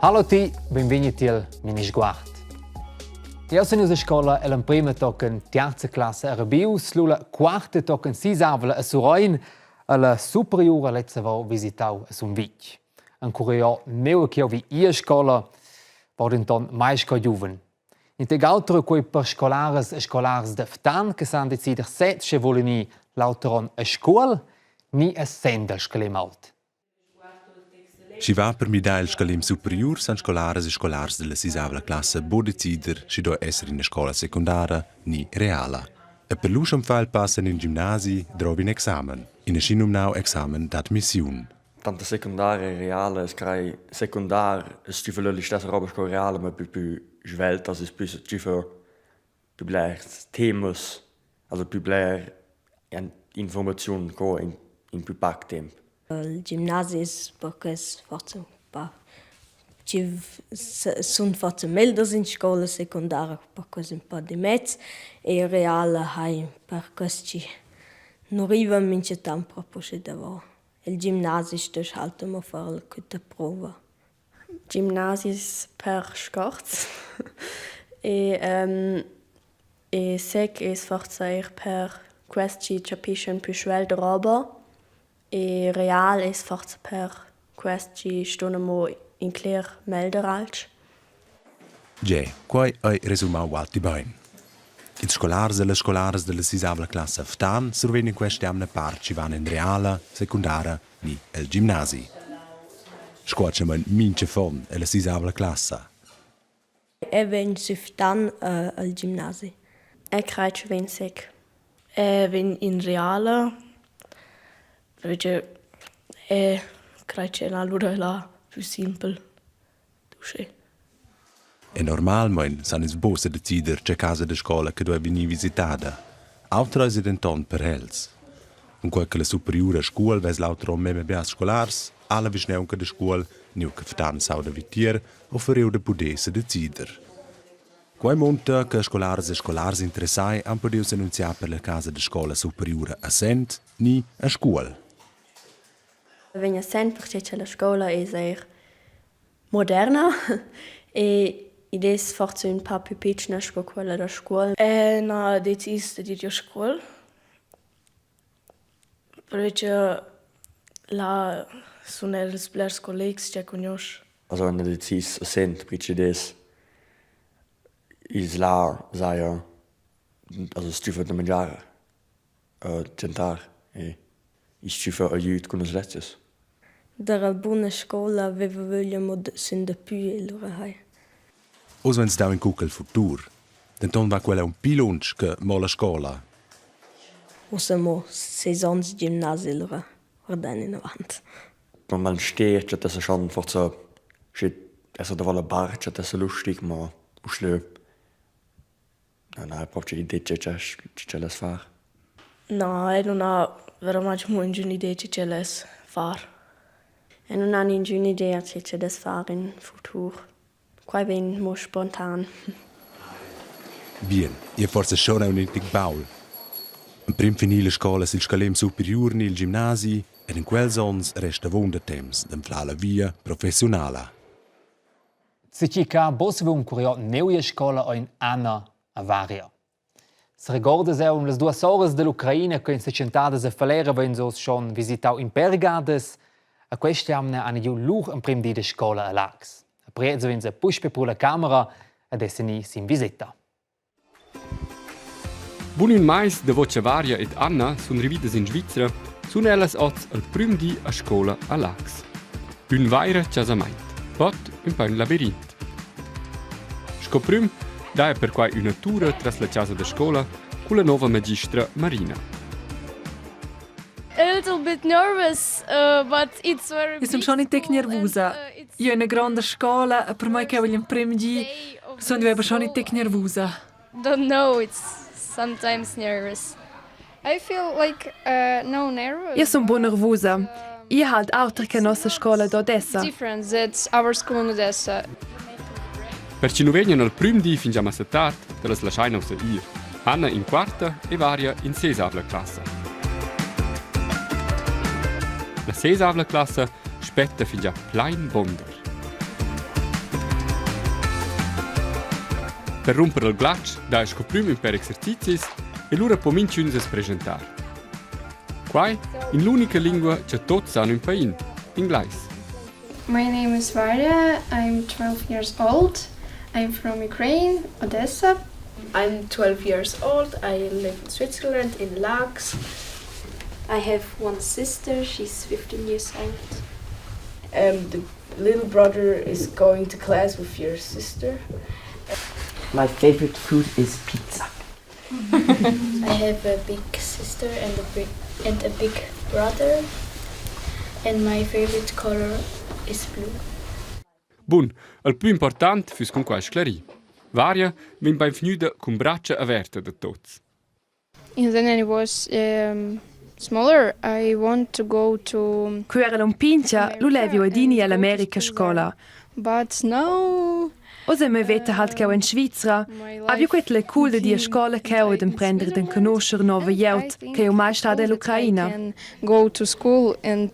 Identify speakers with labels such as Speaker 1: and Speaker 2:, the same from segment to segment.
Speaker 1: Hallo ti, benvenuti al Minisguard. Io sono in scuola e l'Emprim tocca terza classe a Rebius, la quarta tocca sisavla a Suroin, e la superiur letzte Woche visitau a Sunvic. Ancora io neu che vi ia scuola, war dentant mais co juven. In te gautro quei per scolaras e scolaras da Ftan che san decider set che voleni lauteron a Scuol ni a sendel scalemaut.
Speaker 2: Sch'i va per midar il scalim superiur san scolaras e scolars della sisavla classa bo decider si do esser in scola secundara ni reala. E per l'usciam fa il passen in gimnasi drovi un examen. In a scinum nau examen d'admission.
Speaker 3: Tanto secundara e reala es crai secundar es ci la stessa roba sco reala ma più svelta es più ci più bler temas also più bler information co in più pac temp.
Speaker 4: Il ginnasio è perché sono fatte meglio in scuola secundara perché è un po' di mezzo e reala perché non arriva mince tempo proprio che devo. Il ginnasio sta halt a fare questa prova.
Speaker 5: Il ginnasio è per scorz e sec è forse per questi capiscono più schwel roba. E real è forse per questi stonamo in clear melderalch.
Speaker 2: Ge, quai ai resumau alti bain. Il scolars e le scolaras della sisavla classa Ftan surven in questi amne part ci van in reala, secundara ni el gimnasi. Squatchaman mince fon e la sisavla classa.
Speaker 4: E ven si Ftan al ginnasio.
Speaker 5: E craic ven sec. E ven in reala. Perché credo che l'allora è più semplice.
Speaker 2: È normalmente san is bosse decider che casa de scola che dove venir visitata. Autra is dentant per els. Un quel che la superiur a Scuol ves l'autra meme beas scolars, alla visneunca de Scuol, niu che Ftan sau de vitier, offeriu de pudì se decider. Quai monta che scolaras e scolars interessai han podiu s'annunziar per la casa de scola superiura a Sent ni a Scuol.
Speaker 5: Venga sempre perché la scuola è sehr moderna e è forse un po' più piccola che quella da Scuol. E na decis di Scuol perché la sono i blers colleghi che conosco.
Speaker 3: Also wenn du decis sent perché des is la sai also stufa de mangiare dentant e ich stufa aiut con os letzes.
Speaker 4: Dalla buona scuola aveva voglia sin da più e allora hai.
Speaker 2: Os wenn stau in cuckel futur. Dentant va quella un pilunch che mo la scola.
Speaker 4: Usamo 6 anni di ginnasio allora guardare in avanti.
Speaker 3: Wenn man steht, das ist schon forza shit, also da war la barca, das ist lustig, ma uschle. Na, proprio idee che las far.
Speaker 5: No, non ha veramente un'idea che ce l'es far. E non ha nessuna idea che ce l'es far in futur. Qua ben mo spontan.
Speaker 2: Bien, ihr forse schon un intig baul. Emprim finì la scola sil scalim superiur nel gimnasi ed in quels ons resta vunda temps d'enflar la via professionala.
Speaker 1: Se ci ca bosse un curio neuia scola in Anna a Varya. Se ricorda se le 2 sorelle dell'Ucraina che in secundara a falera vengono schon visitau in Midadas, a questi anni hanno io lur Emprim di scola a Lax. A preza vengono puspe per la camera ed esseni sin visita.
Speaker 6: Buon mais de voce Varya ed Anna sun rividas in Svizzera, sun ellas oz al prim di a scola a Lax. Un vaira chasa maint, pot un pa un labirint. Scoprim da è per quai una tura tras la chasa de scola con la nova magistra Marina.
Speaker 7: A little bit nervous, but it's very.
Speaker 8: Io sono schon nicht nervosa. Io in una grande scuola, per me che voglio imprendere, sono schon nicht nervosa.
Speaker 7: Don't know, it's sometimes nervous. I feel like no nervous.
Speaker 8: Io sono buon nervosa. Io halt auter che nostra scuola da Odessa.
Speaker 7: Different, that's our school in Odessa.
Speaker 6: Per ci non vengono al prim di fin già massa tard, te las lasciai nostra ir. Anna in quarta e Varya in sisavla classa. La sisavla classa spetta fin già plein bonder. Per rompere il ghiaccio, dai prima per esercizi e l'ora comincia a presentare. Qua è l'unica lingua che tutti sanno in paese, inglese.
Speaker 7: My name is Varya. I'm 12 years old. I'm from Ukraine, Odessa.
Speaker 5: I'm 12 years old. I live in Switzerland, in Lax. I have one sister. She's 15 years old.
Speaker 9: The little brother is going to class with your sister.
Speaker 10: My favorite food is pizza.
Speaker 5: I have a big sister and a big brother. And my favorite color is blue.
Speaker 6: Bun, il più importante fu con qua sclarì. Varya vien beim Fnüde con braccia aperte da tots.
Speaker 7: And then I was smaller. I want to go to.
Speaker 11: Quando ero un pincha, lo levio edini all'America scola.
Speaker 7: But now.
Speaker 11: Ose me vete halt che in Svizzera, avio quelle cool di scola che ho di prendere di conoscere nuove jeut che ho mai stato all'Ucraina.
Speaker 7: I can go to school and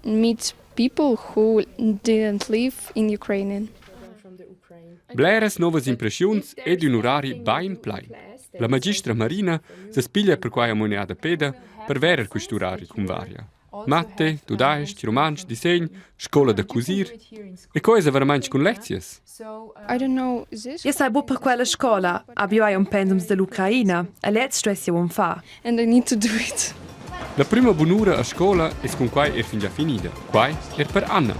Speaker 7: meet people who didn't live in Ukraine.
Speaker 6: Bleres novas impressions ed un orari ben plein. La magistra Marina si spiglia per quai a moneda peda per verer questo orari con Varya. Matte, duai, romansch, disegn, scola da cosir. E cosa veramente con lezioni?
Speaker 7: I don't know, is this?
Speaker 11: Io sai per quella scola, abio un pensums dell'Ucraina, e let's un fa.
Speaker 7: And I need to do it.
Speaker 6: La prima bonura a scuola è con quai fin già finita. Quai è per Anna.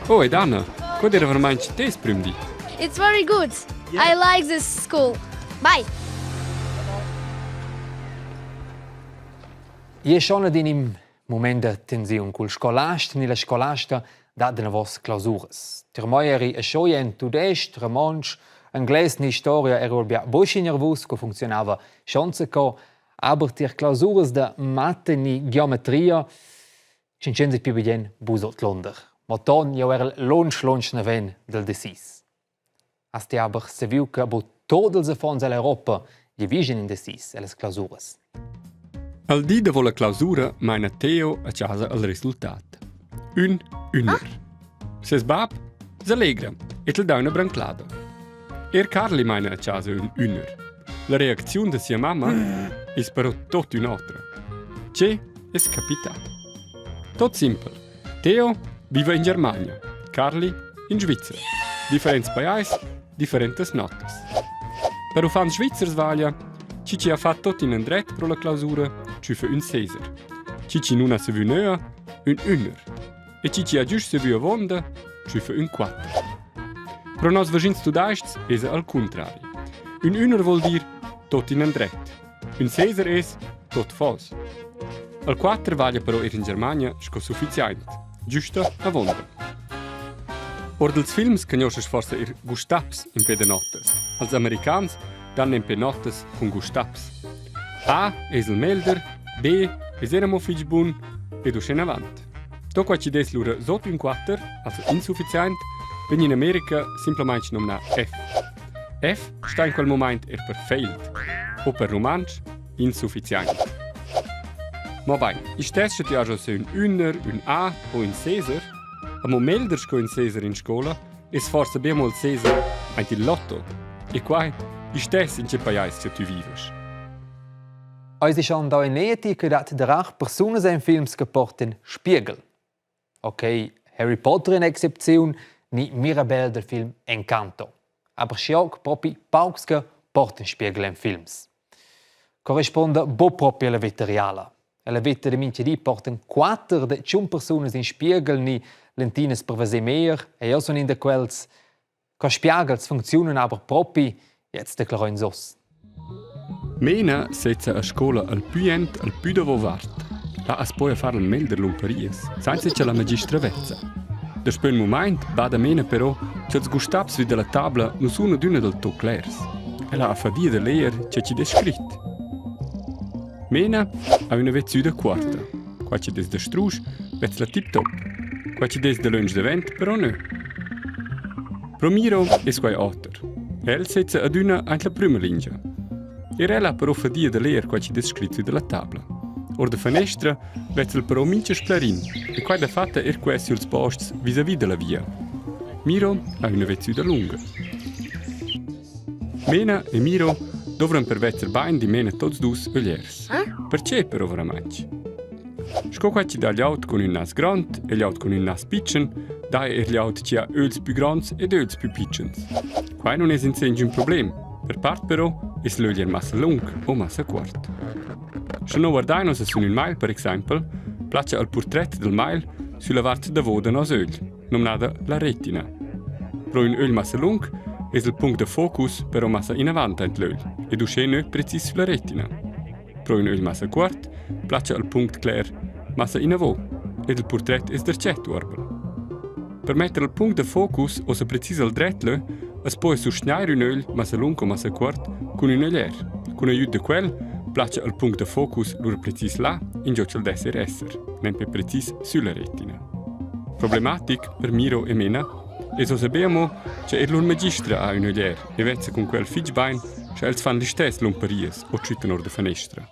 Speaker 6: Oh, ed Anna, qual era veramente te prim di?
Speaker 12: It's very good. I like this school. Bye.
Speaker 1: Io sono in moment de tensione col scolast ni la scolasta da de vos clausuras. Termoieri e schoien tudest, romansch, angles ni storia ero bia boshi nervus co funzionava chance co aber tir clausuras da mathe ni geometria cincenze più bien busot londer. Moton io era lunch neven del decis. Asti aber se viu che bo todels e fons all'Europa gli vision in decis e les clausuras.
Speaker 6: Al di de vola clausura meina Theo a chasa al risultat. Unner. Ses bab s'allegra e tel da una branclada. Carli meina a chasa un unner. La reazione de sia mamma is però tot un'altra. Che es capita. Tot simple. Theo vive in Germania, Carli in Svizzera. Differenz pais, differentes notas. Per ufan Svizzers vaglia, Cici ha fatto tot in andret pro la clausura, ci fa un Cesar. Cici non ha se vu nea, un unner. E Cici ha giust se vu a vonda, ci fa un 4. Pro nos vagins studaists es al contrari. Un unner vuol dir tot in andret. Un Cesar es tot fos. Al 4 vaglia però in Germania sco sufficient, giusta a vonda. Or dels films conosces forse gustaps in pedanottes. Als americans dan in penottes con gustaps. A es il melder, B es eramo fich bun ed uscen avant. To qua ci des lura sot un 4, also insufficient, wenn in Amerika simplement nomna F. F sta in quel moment per failed, o per romansch insufficient. Ma bai, ich stesse ti ajo se un unner, un A o un Cesar, amo melder sco un Cesar in scola, es forse bemo il Cesar ein il lotto. E qua ich stesse in ce paiais che tu vives.
Speaker 1: Als ich schon da in Nähe gedacht, der acht Personen in Films geporten Spiegel. Okay, Harry Potter in Exception, ni Mirabelle del Film Encanto. Aber schiok proprio pauxke porten Spiegel in Films. Corrisponde bo proprio alla vita reala. Alla vita de minche di porten 4 de 5 Personen in Spiegel ni lentines per vese mehr, e io sono in de quels co Spiegels funzionen aber proprio jetzt declaro sos.
Speaker 6: Mena setza a scola al puent al pudovo vart. La as poi a fare il melder lumperias, senza che la magistra vezza. Da spön moment bada mena però che els gustaps vid della tabla non sono d'una del to clars. E la a fadia de leer che ci descrit. Mena ha una vezzuda quarta. Qua ci des de strusch, vez la tip top. Qua ci des de lunch de vent però no. Promiro es quai otter. El setza ad una ant la prima linea. E reala però fadia de leer qua ci descrit vid della tabla. Or de finestra vezzel però mince sclarin e qua da fatta questi suls posts vis-à-vis de la via. Miro ha una vezzuda lunga. Mena e Miro dovranno per vezzer bain di mena tots dus vegliers. Perché però veramente? Scoquacci dà gli aut con un nas grand e gli aut con un nas piccin, dai gli aut ci ha öls più grands ed öls più piccins. Qua non è un problem. Per part però, è l'öglier massa lung o massa quart. Se non guardai su un mail, per esempio, placcia al portret del mail sulla parte da voda nos ögl, nominata la retina. Pro un ögl massa lung è il punto de focus però massa in avanti ent l'ögl, ed usce non preciso sulla retina. Pro un ögl massa quart, placcia al punto clair massa in avò, ed il portret è dercet orbel. Per mettere il punto de focus o se precisa il dretle, es può suscnare un ögl massa lung o massa quart con un öglier. Con aiuto di quel, placcia il punto de focus lura precis là, in gioco il d'esser esser, nempe precis sulla retina. Problematic per Miro e Mena, e so sappiamo che loro magistra ha un öglier, e vezza con quel fitchbein, che els fan l'istess l'umparias o cittano de finestra.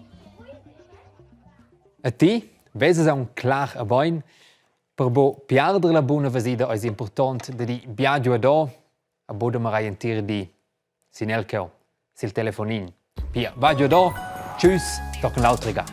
Speaker 1: A ti, vesi un clar a boin, per bo perdere la buona visita è importante di viaggio da, a bo de marientir di sinelkeo, sil telefonin. Pia, viaggio da, tschüss, doch ein lautriger.